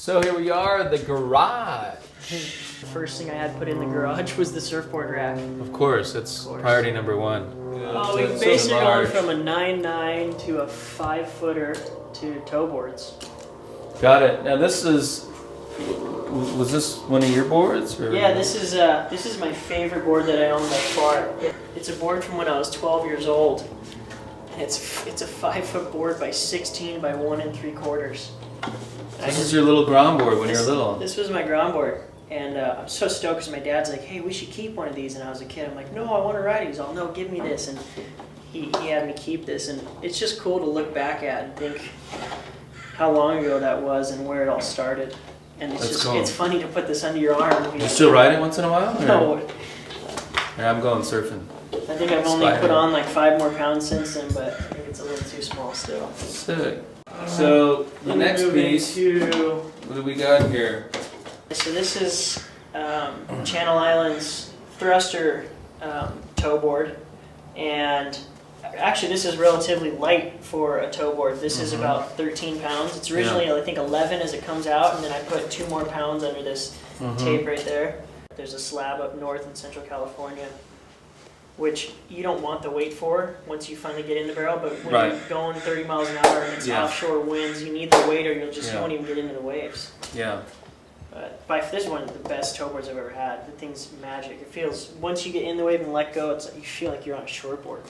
So here we are, the garage. The first thing I had put in the garage was the surfboard rack. Of course, it's priority number one. Oh, we basically gone from a 9.9 to a 5-footer to toe boards. Got it. Now this is, was this one of your boards? Or? Yeah, this is my favorite board that I own by far. It's a board from when I was 12 years old. It's a 5-foot board by 16 by 1 3/4. This is your little ground board when you were little. This was my ground board. And I'm so stoked because my dad's like, hey, we should keep one of these. And I was a kid. I'm like, no, I want to ride it. He's all, no, give me this. And he had me keep this. And it's just cool to look back at and think how long ago that was and where it all started. And it's just, it's funny to put this under your arm. You still ride it once in a while? Or? No. Yeah, I'm going surfing. I think I've only put on like 5 more pounds since then, but I think it's a little too small still. Sick. So the next piece, what do we got here? So this is Channel Islands thruster tow board, and actually this is relatively light for a tow board. This is about 13 pounds. It's originally I think 11 as it comes out, and then I put 2 more pounds under this tape right there. There's a slab up north in Central California, which you don't want the weight for once you finally get in the barrel, but when you're going 30 miles an hour and it's offshore winds, you need the weight or you'll just you won't even get into the waves. Yeah. But this is one of the best tow boards I've ever had. The thing's magic. It feels, once you get in the wave and let go, it's like you feel like you're on a shortboard.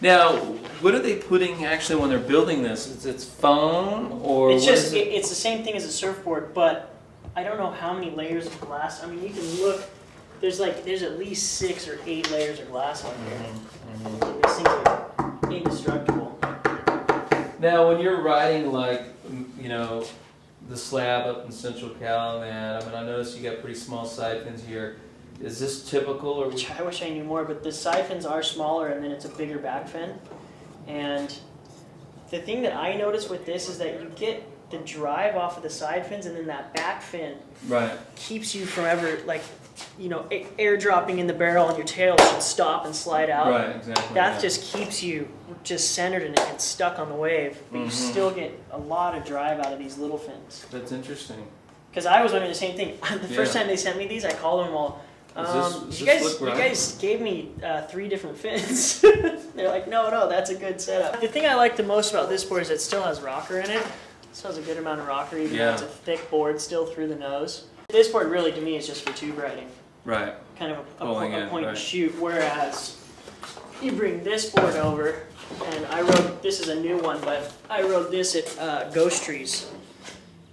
Now, what are they putting actually when they're building this? It's foam or it's just it's the same thing as a surfboard, but I don't know how many layers of glass. I mean, you can look. There's at least 6 or 8 layers of glass on here. These things are indestructible. Now, when you're riding like, you know, the slab up in Central Cal, man, I mean, I noticed you got pretty small side fins here. Is this typical? Or I wish I knew more, but the side fins are smaller and then it's a bigger back fin. And the thing that I noticed with this is that you get the drive off of the side fins, and then that back fin keeps you from ever, like, you know, airdropping in the barrel and your tail should stop and slide out. Right, exactly. That just keeps you just centered and stuck on the wave, but you still get a lot of drive out of these little fins. That's interesting. Because I was wondering the same thing. The first time they sent me these, I called them all. You guys gave me 3 different fins. They're like, no, that's a good setup. The thing I like the most about this board is it still has rocker in it. It still has a good amount of rocker, even though it's a thick board still through the nose. This board really, to me, is just for tube riding. Right. Kind of a point and shoot, whereas you bring this board over, and I rode, this is a new one, but I rode this at Ghost Trees,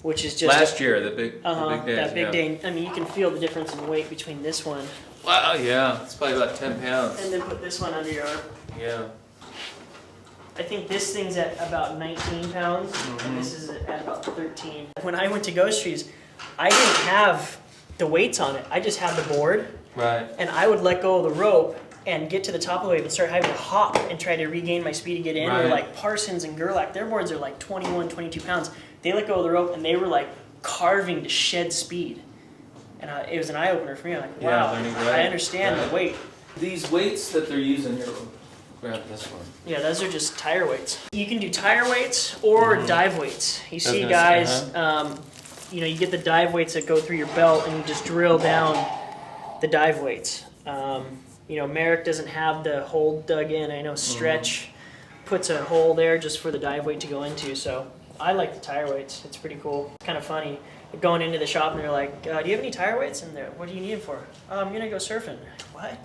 which is just last year, the big day. That big day. I mean, you can feel the difference in weight between this one. Wow, yeah, it's probably about 10 pounds. And then put this one under your arm. Yeah. I think this thing's at about 19 pounds, and this is at about 13. When I went to Ghost Trees, I didn't have the weights on it. I just had the board. Right. And I would let go of the rope and get to the top of the wave and start having to hop and try to regain my speed to get in. Or like Parsons and Gerlach, their boards are like 21, 22 pounds. They let go of the rope and they were like carving to shed speed. And it was an eye-opener for me. I'm like, wow, I understand the weight. These weights that they're using here, grab this one. Yeah, those are just tire weights. You can do tire weights or dive weights. You see guys, you know, you get the dive weights that go through your belt and you just drill down the dive weights. You know, Merrick doesn't have the hole dug in. I know Stretch puts a hole there just for the dive weight to go into. So I like the tire weights. It's pretty cool. It's kind of funny. You're going into the shop and they're like, do you have any tire weights? And what do you need them for? I'm going to go surfing. What?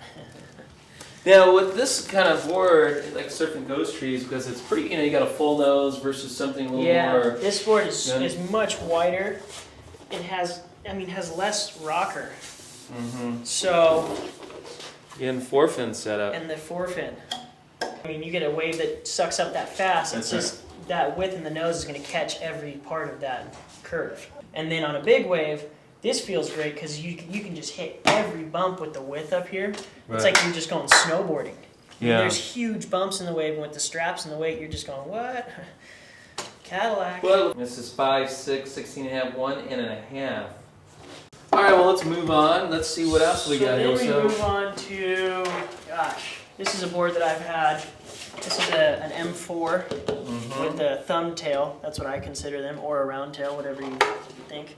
Now, with this kind of board, like surfing Ghost Trees, because it's pretty, you know, you got a full nose versus something a little more. Yeah, this board is much wider. It has, has less rocker. So. And the forefin setup. And the forefin. I mean, you get a wave that sucks up that fast. It's just that width in the nose is going to catch every part of that curve. And then on a big wave, this feels great because you can just hit every bump with the width up here. It's like you're just going snowboarding. Yeah. There's huge bumps in the wave, and with the straps and the weight, you're just going, what? Cadillac. Well, this is 5, 6, 16 and a half, 1 1/2. All right, well, let's move on. Let's see what else we got here. So then we move on to, gosh, this is a board that I've had This is an M4 with a thumb tail. That's what I consider them, or a round tail, whatever you think.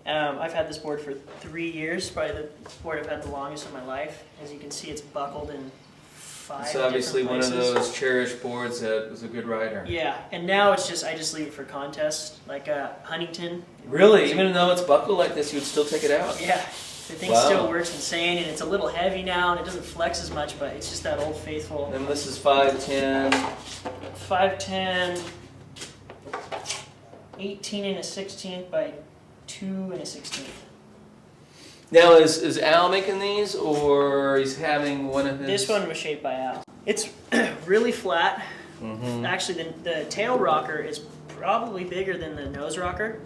I've had this board for 3 years, probably the board I've had the longest of my life. As you can see, it's buckled in 5 It's obviously one different of places. those cherished boards that was a good rider. Yeah, and now it's just, I just leave it for contests, like Huntington. Really? Even though it's buckled like this, you would still take it out? Yeah, the thing still works insane, and it's a little heavy now, and it doesn't flex as much, but it's just that old faithful. And this is 5'10". 5'10", 18 and a 16th by 2 and a 16th. Now, is Al making these, or he's having one of his? This one was shaped by Al. It's really flat. Actually, the tail rocker is probably bigger than the nose rocker.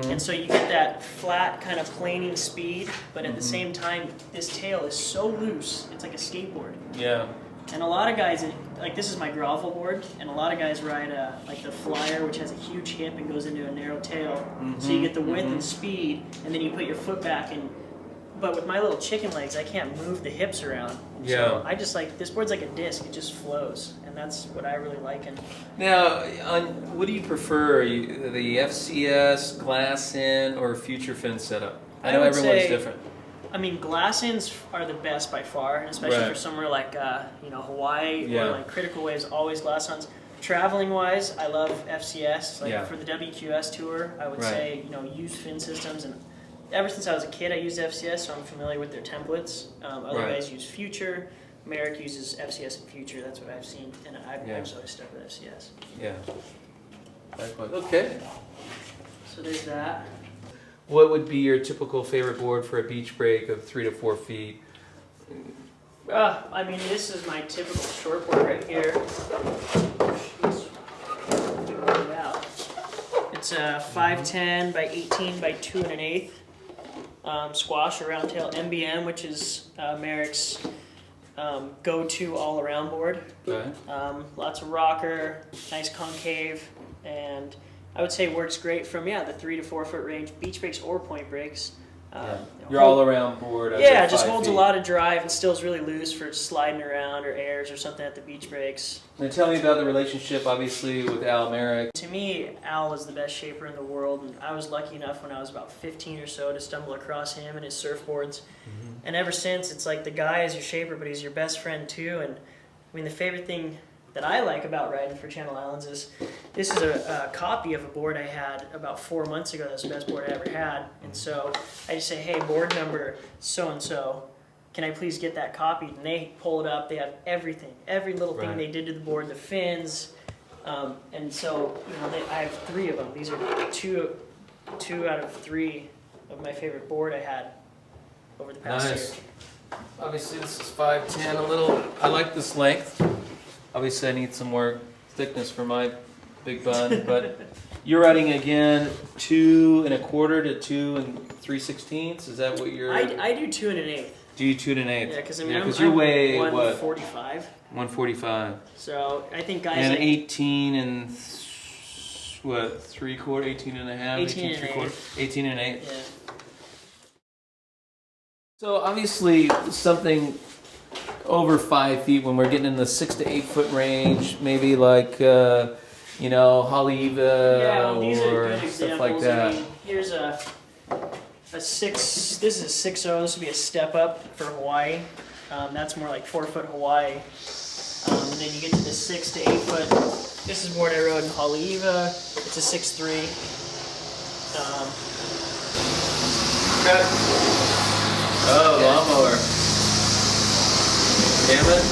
And so you get that flat kind of planing speed, but at the same time, this tail is so loose, it's like a skateboard. Yeah. And a lot of guys, like this is my grovel board, and a lot of guys ride like the Flyer, which has a huge hip and goes into a narrow tail. So you get the width and speed, and then you put your foot back in. But with my little chicken legs, I can't move the hips around. So I just like, this board's like a disc, it just flows. And that's what I really like. And Now, what do you prefer? The FCS, glass in, or future fin setup? I know everyone's different. I mean, glass ins are the best by far, and especially for somewhere like Hawaii or like Critical Waves, always glass ons. Traveling wise, I love FCS. Like for the WQS tour, I would say use fin systems. And ever since I was a kid, I used FCS, so I'm familiar with their templates. Other guys use Future. Merrick uses FCS and Future. That's what I've seen, and I've always stuck with FCS. Yeah. Okay. So there's that. What would be your typical favorite board for a beach break of 3 to 4 feet? I mean, this is my typical short board right here. It's a 5'10" by 18 by 2 1/8 squash or round tail MBM, which is Merrick's go-to all-around board. Okay. Lots of rocker, nice concave, and I would say works great from the 3 to 4 foot range, beach breaks or point breaks. Your all-around board. Yeah, it just holds a lot of drive and still is really loose for sliding around or airs or something at the beach breaks. Now tell me about the relationship, obviously, with Al Merrick. To me, Al is the best shaper in the world, and I was lucky enough when I was about 15 or so to stumble across him and his surfboards. And ever since, it's like the guy is your shaper, but he's your best friend too. And I mean, the favorite thing that I like about riding for Channel Islands is this is a copy of a board I had about 4 months ago. That's the best board I ever had. And so I just say, hey, board number so-and-so, can I please get that copy? And they pull it up. They have everything, every little thing they did to the board, the fins. And so I have 3 of them. These are two out of 3 of my favorite board I had over the past year. Obviously, this is 5'10", a little. I like this length. Obviously, I need some more thickness for my big bun, but you're riding again 2 1/4 to 2 3/16. Is that what you're? I do 2 1/8. Do you 2 1/8? Yeah, because I mean, you're I'm way 145. 145. So I think guys And like 18 and what? 3/4, 18 and a half, 18 and 3/4, 18 and 8. Yeah. So obviously something over 5 feet when we're getting in the 6 to 8 foot range, maybe like Haleiwa these are or good stuff examples. like that. I mean, here's a 6. This is a 6.0. This would be a step up for Hawaii. That's more like 4 foot Hawaii. And then you get to the 6 to 8 foot. This is a board I rode in Haleiwa. It's a 6.3. Lawnmower. Damn it.